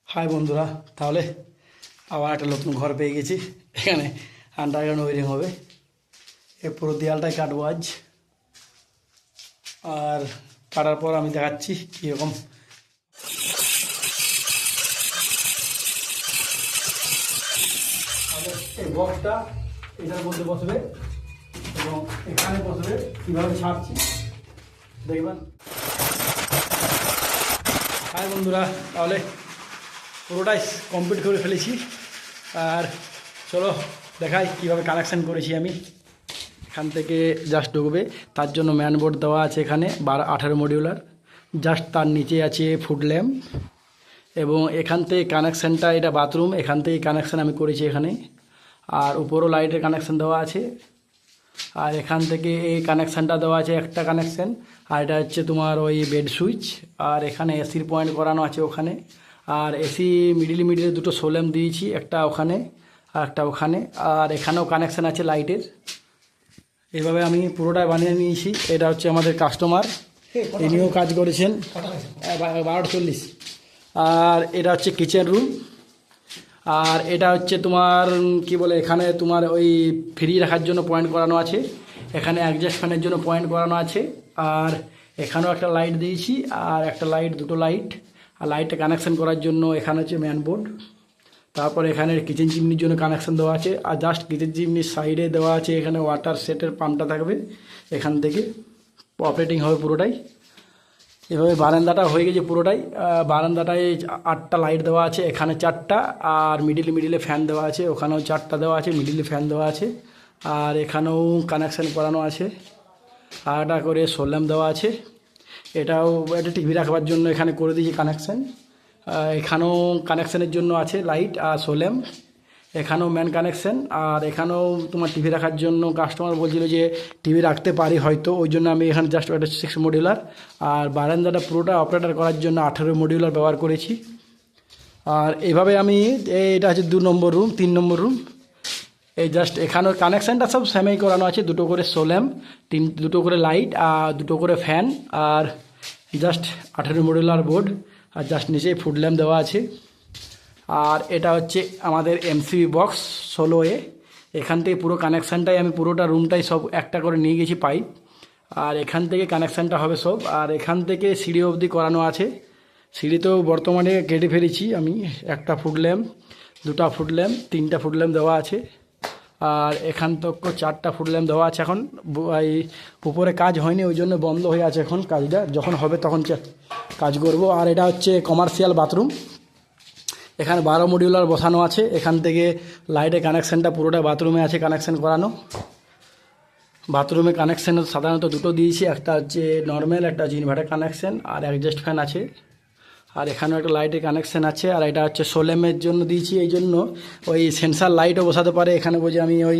High বন্ধুরা, তাহলে আবার একটা নতুন ঘর পেয়ে গেছি। এখানে আন্ডারগ্রাউন্ড ওয়ারিং হবে। এই পুরো দেয়ালটাই কাটবো আজ, আর কাটার পর আমি দেখাচ্ছি কীরকম। এই বক্সটা এটার মধ্যে বসবে এবং এখানে বসবে, কীভাবে ছাড়ছি দেখবেন। হাই বন্ধুরা, তাহলে পুরোটাই কমপ্লিট করে ফেলেছি। আর চলো দেখাই কীভাবে কানেকশান করেছি আমি। এখান থেকে জাস্ট ঢুকবে, তার জন্য ম্যান বোর্ড দেওয়া আছে এখানে 18 মডিউলার। জাস্ট তার নিচে আছে ফুড ল্যাম্প এবং এখান থেকে কানেকশানটা, এটা বাথরুম, এখান থেকে কানেকশান আমি করেছি এখানে। আর উপরও লাইটের কানেকশান দেওয়া আছে। আর এখান থেকে এই কানেকশানটা দেওয়া আছে একটা কানেকশান। আর এটা হচ্ছে তোমার ওই বেড সুইচ। আর এখানে এসির পয়েন্ট করানো আছে ওখানে। আর এসি মিডিলে দুটো সোলেম দিয়েছি, একটা ওখানে আর একটা ওখানে। আর এখানেও কানেকশান আছে লাইটের। এইভাবে আমি পুরোটাই বানিয়ে নিয়েছি। এটা হচ্ছে আমাদের কাস্টমার, ইনিও কাজ করেছেন 12:40। আর এটা হচ্ছে কিচেন রুম। আর এটা হচ্ছে তোমার কি বলে, এখানে তোমার ওই ফ্রি রাখার জন্য পয়েন্ট করানো আছে। এখানে অ্যাডজাস্ট ফ্যানের জন্য পয়েন্ট করানো আছে। আর এখানেও একটা লাইট দিয়েছি, আর একটা লাইট, দুটো লাইট। আর লাইটটা কানেকশান করার জন্য এখানে হচ্ছে ম্যান বোর্ড। তারপর এখানে কিচেন চিমনির জন্য কানেকশান দেওয়া আছে। আর জাস্ট কিচেন চিমনির সাইডে দেওয়া আছে এখানে ওয়াটার সেটের পাম্পটা থাকবে, এখান থেকে অপারেটিং হবে পুরোটাই। এভাবে বারান্দাটা হয়ে গেছে পুরোটাই। বারান্দাটায় 8টা লাইট দেওয়া আছে, এখানে 4টা। আর মিডিলে ফ্যান দেওয়া আছে, ওখানেও 4টা দেওয়া আছে, মিডিলে ফ্যান দেওয়া আছে। আর এখানেও কানেকশান করানো আছে, আর একটা করে সোলাম দেওয়া আছে। এটাও একটা টিভি রাখবার জন্য এখানে করে দিয়েছি কানেকশান। এখানেও কানেকশানের জন্য আছে লাইট আর সোলেম। এখানেও ম্যান কানেকশান। আর এখানেও তোমার টিভি রাখার জন্য কাস্টমার বলছিল যে টিভি রাখতে পারি হয়তো, ওই জন্য আমি এখানে জাস্ট একটা 6 মডিউলার। আর বারান্দাটা পুরোটা অপারেটর করার জন্য 18 মডিউলার ব্যবহার করেছি। আর এইভাবে আমি, এটা হচ্ছে 2 নম্বর রুম, 3 নম্বর রুম। এই জাস্ট এখানেও কানেকশানটা সব সেমই করানো আছে, দুটো করে সোলেম, দুটো করে লাইট আর দুটো করে ফ্যান। আর জাস্ট 18 মডিউলার বোর্ড। আর জাস্ট নিচে ফুড ল্যাম্প দেওয়া আছে। আর এটা হচ্ছে আমাদের এমসিবি বক্স 16A। এখান থেকে পুরো কানেকশানটাই আমি, পুরোটা রুমটাই সব একটা করে নিয়ে গেছি পাইপ। আর এখান থেকে কানেকশানটা হবে সব। আর এখান থেকে সিঁড়ি অবধি করানো আছে। সিঁড়িতেও বর্তমানে কেটে ফেলেছি আমি। একটা ফুড ল্যাম্প, 2টা ফুড ল্যাম্প, 3টা ফুড ল্যাম্প দেওয়া আছে। আর এখান থেকে 4টা ফুড ল্যাম্প দেওয়া আছে। এখন এই উপরে কাজ হয়নি, ওই জন্য বন্ধ হয়ে আছে এখন কাজটা। যখন হবে তখন কাজ করব। আর এটা হচ্ছে কমার্শিয়াল বাথরুম। এখানে 12 মডিউলার বসানো আছে। এখান থেকে লাইটের কানেকশানটা পুরোটা বাথরুমে আছে কানেকশান করানো। বাথরুমে কানেকশান সাধারণত দুটো দিয়েছি, একটা হচ্ছে নর্মাল, একটা হচ্ছে ইনভার্টার কানেকশান। আর অ্যাডজাস্ট ফ্যান আছে। আর এখানেও একটা লাইটের কানেকশান আছে। আর এটা হচ্ছে সোলেমের জন্য দিয়েছি, এই জন্য ওই সেন্সার লাইটও বসাতে পারে এখানে। বলছে আমি ওই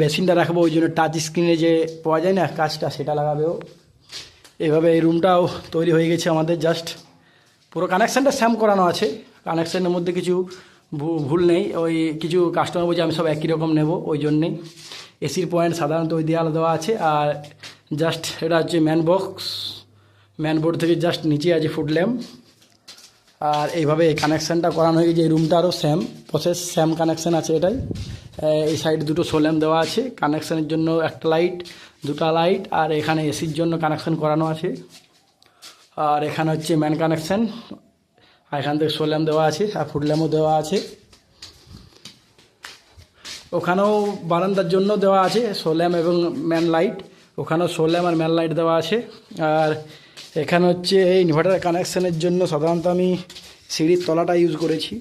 বেসিনটা রাখবো, ওই জন্য টাচ স্ক্রিনে যে পাওয়া যায় না কাজটা, সেটা লাগাবেও। এইভাবে এই রুমটাও তৈরি হয়ে গেছে আমাদের। জাস্ট পুরো কানেকশানটা স্যাম করানো আছে। কানেকশানের মধ্যে কিছু ভুল নেই। ওই কিছু কাস্টমার বলছে আমি সব একই রকম নেব, ওই জন্যেই। এসির পয়েন্ট সাধারণত ওই দেওয়াল দেওয়া আছে। আর জাস্ট এটা হচ্ছে ম্যান বক্স। ম্যান বোর্ড থেকে জাস্ট নিচে আছে ফুড ল্যাম্প। আর এইভাবে এই কানেকশানটা করানো হয়ে গেছে। এই রুমটারও সেম প্রসেস, সেম কানেকশান আছে এটাই। এই সাইডে দুটো সোল্যাম দেওয়া আছে কানেকশানের জন্য, একটা লাইট, 2টা লাইট। আর এখানে এসির জন্য কানেকশান করানো আছে। আর এখানে হচ্ছে ম্যান কানেকশান। আর এখান থেকে সোল্যাম দেওয়া আছে, আর ফুড ল্যাম্পও দেওয়া আছে। ওখানেও বারান্দার জন্য দেওয়া আছে সোল্যাম এবং ম্যান লাইট। ওখানেও সোল্যাম আর ম্যান লাইট দেওয়া আছে। আর এখানে হচ্ছে এই ইনভার্টার কানেকশানের জন্য সাধারণত আমি সিঁড়ির তলাটা ইউজ করেছি।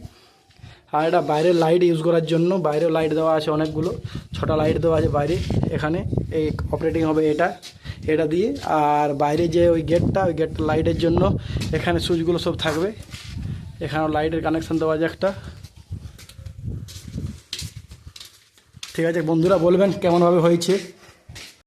আর এটা বাইরের লাইট ইউজ করার জন্য বাইরেও লাইট দেওয়া আছে অনেকগুলো, 6টা লাইট দেওয়া আছে বাইরে। এখানে এই অপারেটিং হবে এটা দিয়ে। আর বাইরে যে ওই গেটটা, ওই গেটটা লাইটের জন্য এখানে সুইচগুলো সব থাকবে। এখানেও লাইটের কানেকশান দেওয়া আছে একটা। ঠিক আছে বন্ধুরা, বলবেন কেমনভাবে হয়েছে।